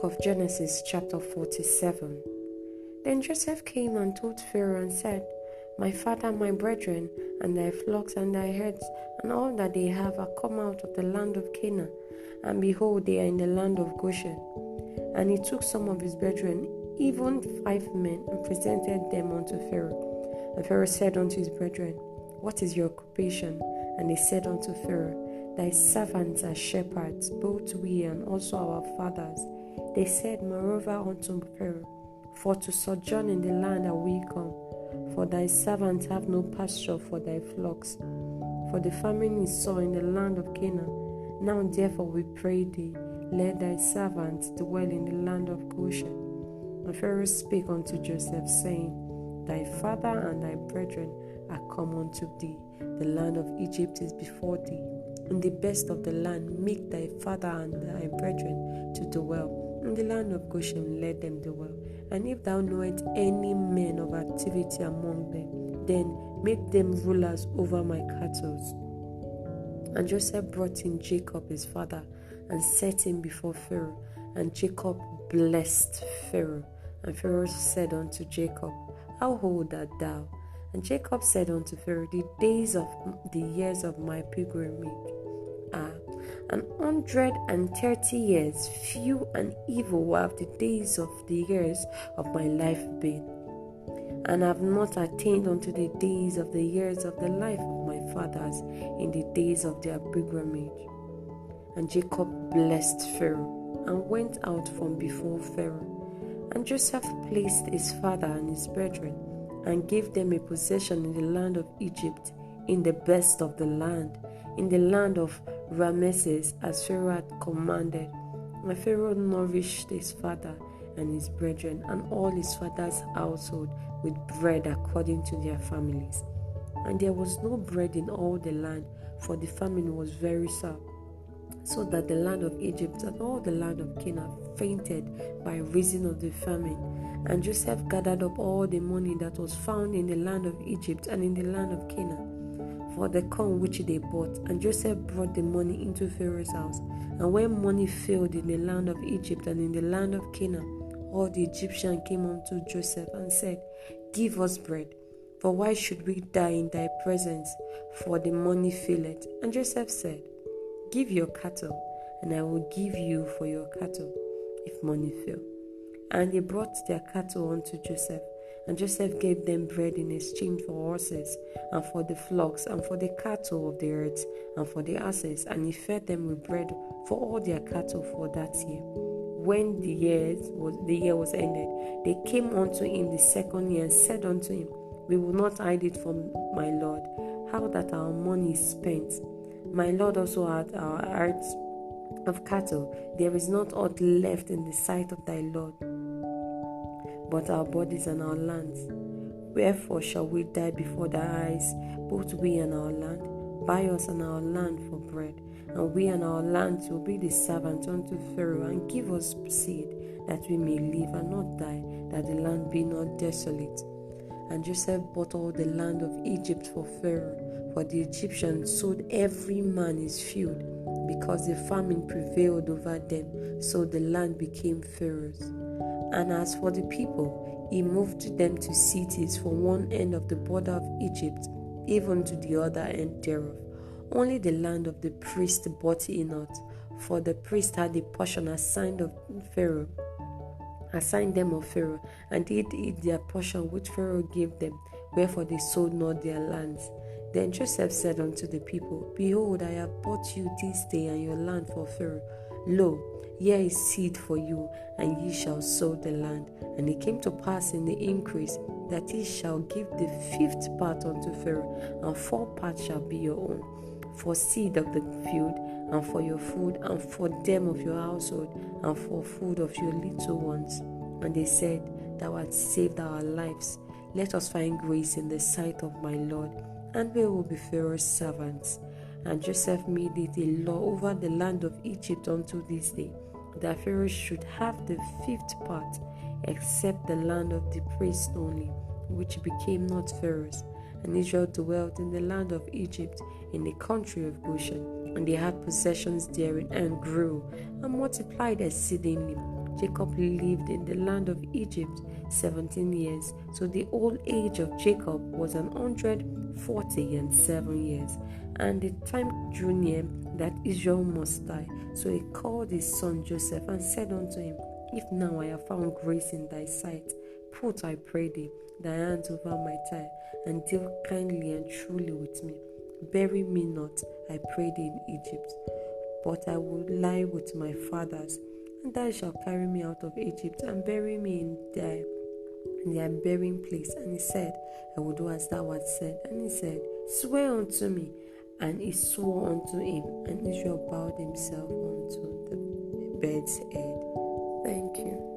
book of Genesis chapter 47. Then Joseph came and told Pharaoh and said, My father, my brethren, and thy flocks and thy herds, and all that they have are come out of the land of Canaan, and behold, they are in the land of Goshen. And he took some of his brethren, even 5 men, and presented them unto Pharaoh. And Pharaoh said unto his brethren, What is your occupation? And they said unto Pharaoh, Thy servants are shepherds, both we and also our fathers. They said moreover unto Pharaoh, For to sojourn in the land are we come, for thy servants have no pasture for thy flocks. For the famine is sore in the land of Canaan. Now therefore we pray thee, let thy servants dwell in the land of Goshen. And Pharaoh spake unto Joseph, saying, Thy father and thy brethren are come unto thee. The land of Egypt is before thee. In the best of the land make thy father and thy brethren to dwell. In the land of Goshen let them dwell. And if thou knowest any men of activity among them, then make them rulers over my cattle. And Joseph brought in Jacob his father, and set him before Pharaoh. And Jacob blessed Pharaoh. And Pharaoh said unto Jacob, How old art thou? And Jacob said unto Pharaoh, The days of the years of my pilgrimage are 130 years. Few and evil have the days of the years of my life been, and have not attained unto the days of the years of the life of my fathers in the days of their pilgrimage. And Jacob blessed Pharaoh, and went out from before Pharaoh. And Joseph placed his father and his brethren, and gave them a possession in the land of Egypt, in the best of the land, in the land of Rameses, as Pharaoh had commanded. And Pharaoh nourished his father and his brethren, and all his father's household with bread according to their families. And there was no bread in all the land, for the famine was very sore, so that the land of Egypt and all the land of Canaan fainted by reason of the famine. And Joseph gathered up all the money that was found in the land of Egypt and in the land of Canaan, for the corn which they bought. And Joseph brought the money into Pharaoh's house. And when money failed in the land of Egypt and in the land of Canaan, all the Egyptians came unto Joseph and said, Give us bread, for why should we die in thy presence? For the money faileth. And Joseph said, Give your cattle, and I will give you for your cattle, if money fail. And they brought their cattle unto Joseph. And Joseph gave them bread in exchange for horses, and for the flocks, and for the cattle of the herds, and for the asses. And he fed them with bread for all their cattle for that year. When the year was ended, they came unto him the second year, and said unto him, We will not hide it from my Lord, how that our money is spent. My Lord also had our herds of cattle. There is not aught left in the sight of thy Lord, but our bodies and our lands. Wherefore shall we die before thy eyes, both we and our land? Buy us and our land for bread, and we and our lands will be the servants unto Pharaoh, and give us seed, that we may live and not die, that the land be not desolate. And Joseph bought all the land of Egypt for Pharaoh, for the Egyptians sold every man his field, because the famine prevailed over them, so the land became Pharaoh's. And as for the people, he moved them to cities from one end of the border of Egypt, even to the other end thereof. Only the land of the priest bought he not, for the priest had a portion assigned them of Pharaoh, and did eat their portion which Pharaoh gave them, wherefore they sold not their lands. Then Joseph said unto the people, Behold, I have bought you this day and your land for Pharaoh. Lo, here is seed for you, and ye shall sow the land. And it came to pass in the increase, that he shall give the 5th part unto Pharaoh, and 4 parts shall be your own, for seed of the field, and for your food, and for them of your household, and for food of your little ones. And they said, Thou hast saved our lives. Let us find grace in the sight of my Lord, and we will be Pharaoh's servants. And Joseph made it a law over the land of Egypt unto this day, that Pharaoh should have the 5th part, except the land of the priests only, which became not Pharaoh's. And Israel dwelt in the land of Egypt, in the country of Goshen, and they had possessions therein, and grew, and multiplied exceedingly, Jacob lived in the land of Egypt 17 years. So the old age of Jacob was 147 years. And the time drew near that Israel must die. So he called his son Joseph and said unto him, If now I have found grace in thy sight, put, I pray thee, thy hands over my thigh, and deal kindly and truly with me. Bury me not, I pray thee, in Egypt, but I will lie with my fathers, and thou shalt carry me out of Egypt, and bury me in their burying place. And he said, I will do as thou hast said. And he said, Swear unto me. And he swore unto him, and Israel bowed himself unto the bed's head. Thank you.